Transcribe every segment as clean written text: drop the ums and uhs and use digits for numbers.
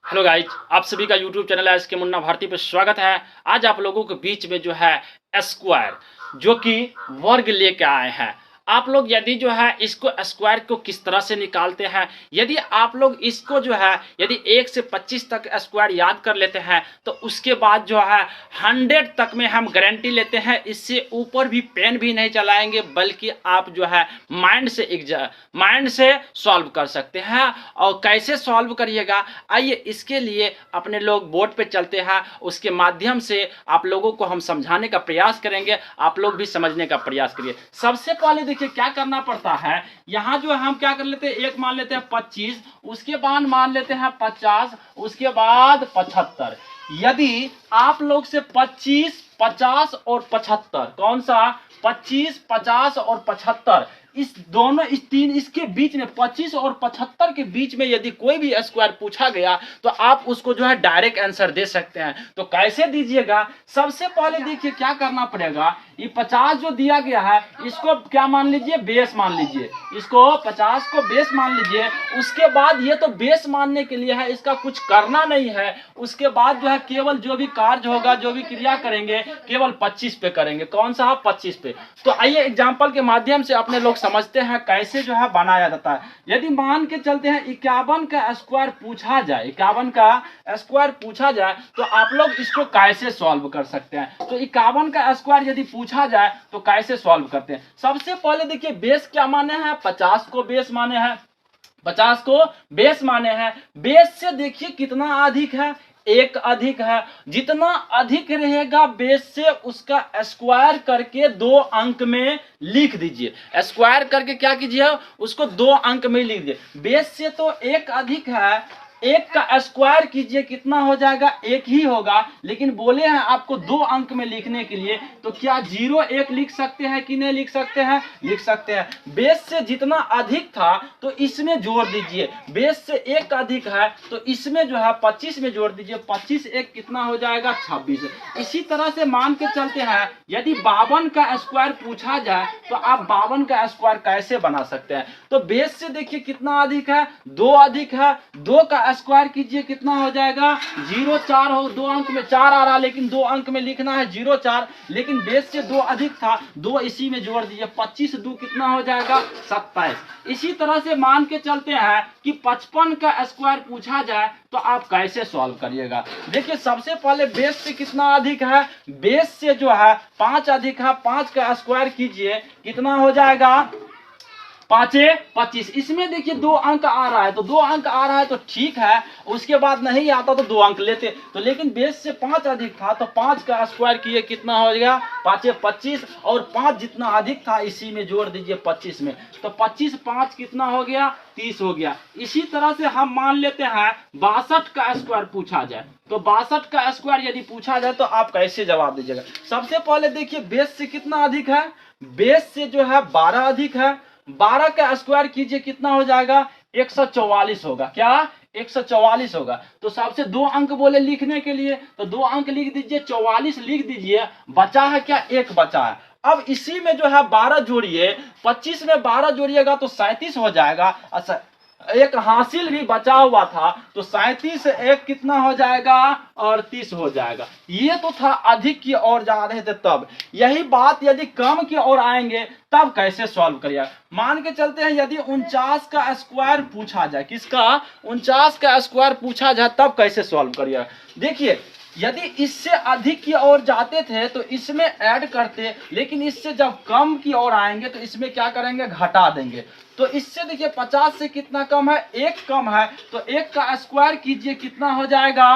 Hello guys, आप सभी का यूट्यूब चैनल है एस के मुन्ना भारती पे स्वागत है। आज आप लोगों के बीच में जो है स्क्वायर जो कि वर्ग लेके आए हैं। आप लोग यदि जो है इसको स्क्वायर को किस तरह से निकालते हैं, यदि आप लोग इसको जो है यदि 1 से 25 तक स्क्वायर याद कर लेते हैं तो उसके बाद जो है 100 तक में हम गारंटी लेते हैं, इससे ऊपर भी पेन भी नहीं चलाएंगे, बल्कि आप जो है माइंड से सॉल्व कर सकते हैं। और कैसे सॉल्व करिएगा, आइए इसके लिए अपने लोग बोर्ड पे चलते हैं, उसके माध्यम से आप लोगों को हम समझाने का प्रयास करेंगे, आप लोग भी समझने का प्रयास करिए। सबसे पहले देखिए क्या करना पड़ता है। यहाँ जो हम क्या कर लेते हैं, एक मान लेते हैं 25, उसके बाद मान लेते हैं 50, उसके बाद 75। यदि आप लोग से 25, 50 और 75, कौन सा 25, 50 और 75, इस दोनों इसके बीच में 25 और 75 के बीच में यदि कोई भी स्क्वायर पूछा गया तो आप उसको जो है डायरेक्ट आंसर दे सकते हैं। तो कैसे दीजिएगा, सबसे पहले देखिए क्या करना पड़ेगा। ये 50 जो दिया गया है इसको क्या मान लीजिए, बेस मान लीजिए, इसको 50 को बेस मान लीजिए। उसके बाद ये तो बेस मानने के लिए है, इसका कुछ करना नहीं है। उसके बाद जो है केवल जो भी कार्य होगा, जो भी क्रिया करेंगे, केवल 25 पे करेंगे। कौन सा 25 पे। तो आइए एग्जाम्पल के माध्यम से अपने लोग समझते हैं कैसे जो है बनाया जाता है। यदि मान के चलते हैं 51 का स्क्वायर पूछा जाए, 51 का स्क्वायर पूछा जाए तो आप लोग इसको कैसे सॉल्व कर सकते हैं। तो 51 का स्क्वायर यदि पूछा जाए तो कैसे सॉल्व करते हैं। सबसे पहले देखिए बेस क्या माने हैं, 50 को बेस माने हैं, 50 को बेस माने हैं। बेस से देखिए कितना अधिक है, एक अधिक है। जितना अधिक रहेगा बेस से उसका स्क्वायर करके 2 अंक में लिख दीजिए। स्क्वायर करके क्या कीजिए, उसको 2 अंक में लिख दीजिए। बेस से तो एक अधिक है, एक का स्क्वायर कीजिए, कितना हो जाएगा, एक ही होगा। लेकिन बोले हैं आपको 2 अंक में लिखने के लिए, तो क्या 0 1 लिख सकते हैं कि नहीं लिख सकते हैं, लिख सकते हैं। बेस से जितना अधिक था तो इसमें जोड़ दीजिए। बेस से 1 अधिक है तो इसमें जो है 25 में जोड़ दीजिए। 25 1 कितना हो जाएगा, 26। इसी तरह से मान के चलते हैं यदि 52 का स्क्वायर पूछा जाए तो आप 52 का स्क्वायर कैसे बना सकते हैं। तो बेस से देखिए कितना अधिक है, 2 अधिक है। 2 का स्क्वायर कीजिए, कितना हो जाएगा, 0 4 हो, 2 अंक में 4 आ रहा, लेकिन 2 अंक में लिखना है 0 4। लेकिन बेस से 2 अधिक था, 2 इसी में जोड़ दीजिए। 25 2 कितना हो जाएगा, 27। इसी तरह से मान के चलते हैं कि 55 का स्क्वायर पूछा जाए तो आप कैसे सॉल्व करिएगा। देखिए सबसे पहले बेस से कितना अधिक है, बेस से जो है 5 अधिक है। 5 का स्क्वायर कीजिए, कितना हो जाएगा, 5 25। इसमें देखिए 2 अंक आ रहा है, तो 2 अंक आ रहा है तो ठीक है। उसके बाद नहीं आता तो 2 अंक लेते तो, लेकिन बेस से 5 अधिक था तो 5 का स्क्वायर किए, कितना हो गया, 5 25। और 5 जितना अधिक था इसी में जोड़ दीजिए 25 में, तो 25 5 कितना हो गया, 30 हो गया। इसी तरह से हम मान लेते हैं 62 का स्क्वायर पूछा जाए, तो 62 का स्क्वायर यदि पूछा जाए तो आप कैसे जवाब दीजिएगा। सबसे पहले देखिए बेस से कितना अधिक है, बेस से जो है 12 अधिक है। 12 का स्क्वायर कीजिए, कितना हो जाएगा, 144 होगा। क्या, 144 होगा। तो सबसे 2 अंक बोले लिखने के लिए, तो 2 अंक लिख दीजिए, 44 लिख दीजिए। बचा है क्या, 1 बचा है। अब इसी में जो है 12 जोड़िए, 25 में 12 जोड़िएगा तो 37 हो जाएगा। अच्छा, एक हासिल भी बचा हुआ था तो 37 1 कितना हो जाएगा, 38 हो जाएगा। ये तो था अधिक की ओर जा रहे थे तब। यही बात यदि कम की ओर आएंगे तब कैसे सॉल्व करिए। मान के चलते हैं यदि 49 का स्क्वायर पूछा जाए, किसका, 49 का स्क्वायर पूछा जाए तब कैसे सॉल्व करिए। देखिए यदि इससे अधिक की ओर जाते थे तो इसमें ऐड करते, लेकिन इससे जब कम की ओर आएंगे तो इसमें क्या करेंगे, घटा देंगे। तो इससे देखिए 50 से कितना कम है, 1 कम है, तो 1 का स्क्वायर कीजिए, कितना हो जाएगा,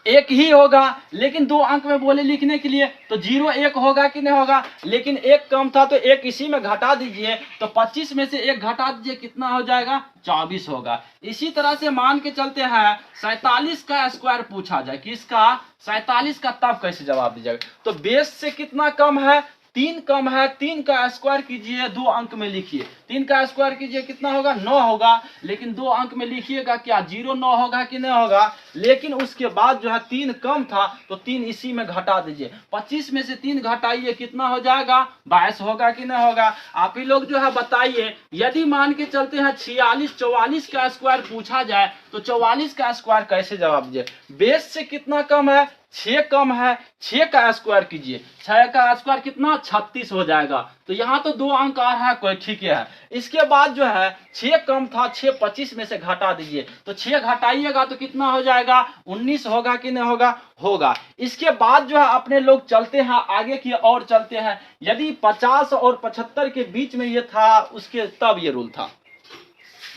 1 ही होगा। लेकिन 2 अंक में बोले लिखने के लिए तो 0 1 होगा कि नहीं होगा। लेकिन 1 कम था तो 1 इसी में घटा दीजिए, तो 25 में से 1 घटा दीजिए, कितना हो जाएगा, 24 होगा। इसी तरह से मान के चलते हैं 47 का स्क्वायर पूछा जाए, किसका, 47 का, तब कैसे जवाब दीजिएगा। तो बेस से कितना कम है, 3 कम है, 3 का स्क्वायर कीजिए, 2 अंक में लिखिए। 3 का स्क्वायर कीजिए कितना होगा? 9 होगा। लेकिन 2 अंक में लिखिएगा क्या 09 होगा कि नहीं होगा? लेकिन उसके बाद जो है 3 कम था तो 3 इसी में घटा दीजिए। 25 में से 3 घटाइए, कितना हो जाएगा? 22 होगा कि नहीं होगा? आप ही लोग जो है बताइए, यदि मान के चलते हैं 46 44 का स्क्वायर पूछा जाए तो 44 का स्क्वायर कैसे जवाब दीजिए? बेस से कितना कम है? 6 कम है। 6 का स्क्वायर कीजिए, 6 का स्क्वायर कितना? 36 हो जाएगा। तो यहाँ तो 2 अंक आ रहा है, कोई ठीक है। इसके बाद जो है 6 कम था, 6 25 में से घटा दीजिए, तो 6 घटाइएगा तो कितना हो जाएगा? 19 होगा कि नहीं होगा? होगा। इसके बाद जो है अपने लोग चलते हैं आगे की और चलते हैं। यदि 50 और 75 के बीच में ये था, उसके तब ये रूल था।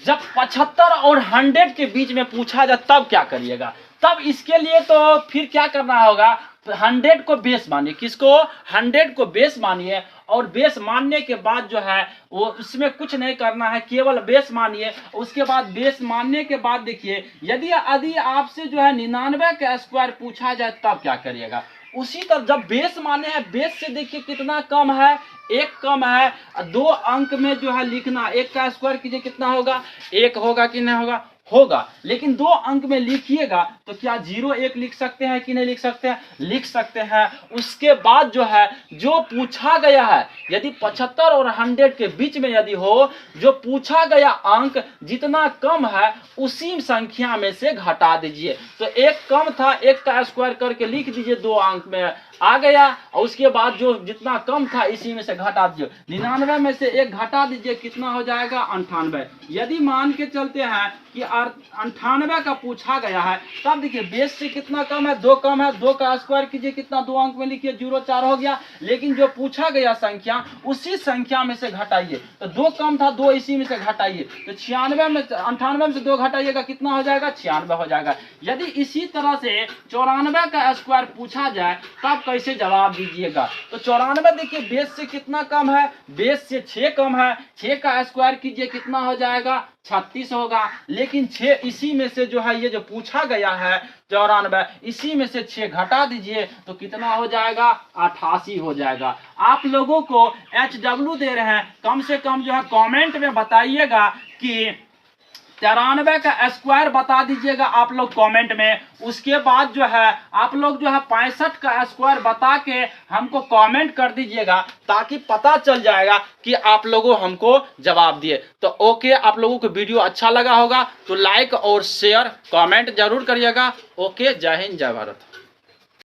जब 75 और 100 के बीच में पूछा जाए तब क्या करिएगा? तब इसके लिए तो फिर क्या करना होगा? 100 को बेस मानिए। किसको? 100 को बेस मानिए, और बेस मानने के बाद जो है वो उसमें कुछ नहीं करना है, केवल बेस मानिए। उसके बाद बेस मानने के बाद देखिए, यदि आपसे जो है 99 का स्क्वायर पूछा जाए तब क्या करिएगा? उसी तरह जब बेस माने हैं, बेस से देखिए कितना कम है? 1 कम है। 2 अंक में जो है लिखना, 1 का स्क्वायर कीजिए कितना होगा? 1 होगा कि नहीं होगा? होगा। लेकिन 2 अंक में लिखिएगा तो क्या 01 लिख सकते हैं कि नहीं लिख सकते हैं? लिख सकते हैं। उसके बाद जो है जो पूछा गया है, यदि 75 और 100 के बीच में यदि हो, जो पूछा गया अंक जितना कम है उसी संख्या में से घटा दीजिए। तो 1 कम था, 1 का स्क्वायर करके लिख दीजिए, 2 अंक में आ गया, और उसके बाद जो जितना कम था इसी में से घटा दीजिए। 99 में से 1 घटा दीजिए, कितना हो जाएगा? 98। यदि मान के चलते हैं कि 98 का पूछा गया है, तब देखिए बेस से कितना कम है? 2 कम है। 2 का स्क्वायर कीजिए कितना? 2 अंक में लिखिए, 04 हो गया। लेकिन जो पूछा गया संख्या उसी संख्या में से घटाइए। तो 2 कम था, 2 इसी में से घटाइए। तो 96 में 98 में से 2 घटाइएगा, कितना हो जाएगा? 96 हो जाएगा। यदि इसी तरह से 94 का स्क्वायर पूछा जाए तब कैसे जवाब दीजिएगा? तो 94 देखिए बेस से कितना कम है? बेस से 6 कम है। 6 का स्क्वायर कीजिए, कितना हो जाएगा? 36 होगा। लेकिन 6 इसी में से जो है ये जो पूछा गया है 94, इसी में से 6 घटा दीजिए तो कितना हो जाएगा? 88 हो जाएगा। आप लोगों को HW दे रहे हैं, कम से कम जो है कमेंट में बताइएगा कि 93 का स्क्वायर बता दीजिएगा आप लोग कमेंट में। उसके बाद जो है आप लोग जो है 65 का स्क्वायर बता के हमको कमेंट कर दीजिएगा, ताकि पता चल जाएगा कि आप लोगों हमको जवाब दिए। तो ओके, आप लोगों को वीडियो अच्छा लगा होगा तो लाइक और शेयर कमेंट जरूर करिएगा। ओके, जय हिंद, जय भारत।